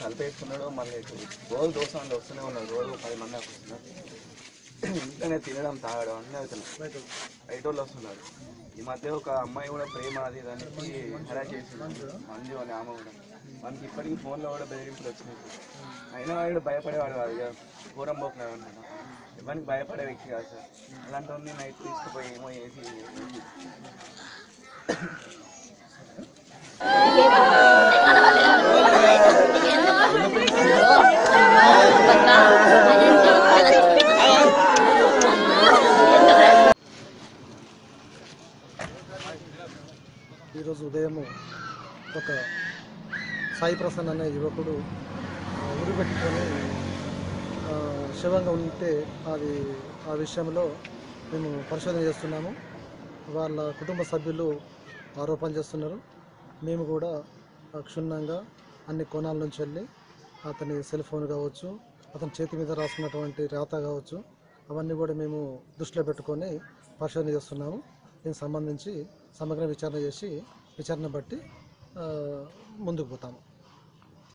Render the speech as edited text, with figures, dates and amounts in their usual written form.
కలిపేసుకున్నాడు. మళ్ళీ రోజు దోస్తాను వస్తూనే ఉన్నాడు. రోజు 10 మంది వస్తున్నారు. ఇంట్లోనే తినడం తాగడం అన్నీ అవుతున్నాయి. బయట వాళ్ళు వస్తున్నారు. ఈ మధ్య ఒక అమ్మాయి కూడా ప్రేమ అది దానికి హెరాస్ చేసింది, మంజు అని ఆమె కూడా. మనకి ఇప్పటికీ ఫోన్లో కూడా బెదిరింపులు వచ్చినాయి. అయినా వాడు భయపడేవాడు కాదు, ఇక ఘోరం పోతున్నాడు అనమాట. ఎవరికి భయపడే వ్యక్తి కాదు సార్. అలాంటి నైట్ తీసుకుపోయి ఏమో చేసి ఈరోజు ఉదయం ఒక సాయి ప్రసన్న అనే యువకుడు ఉరి పెట్టుకొని శవంగా ఉంటే ఆ విషయంలో మేము పరిశోధన చేస్తున్నాము. వాళ్ళ కుటుంబ సభ్యులు ఆరోపణలు చేస్తున్నారు. మేము కూడా క్షుణ్ణంగా అన్ని కోణాల నుంచి వెళ్ళి అతని సెల్ ఫోన్ కావచ్చు, అతని చేతి మీద రాసుకున్నటువంటి రాత కావచ్చు, అవన్నీ కూడా మేము దృష్టిలో పెట్టుకొని పరిశోధన చేస్తున్నాము. దీనికి సంబంధించి సమగ్ర విచారణ చేసి విచారణ బట్టి ముందుకు పోతాము.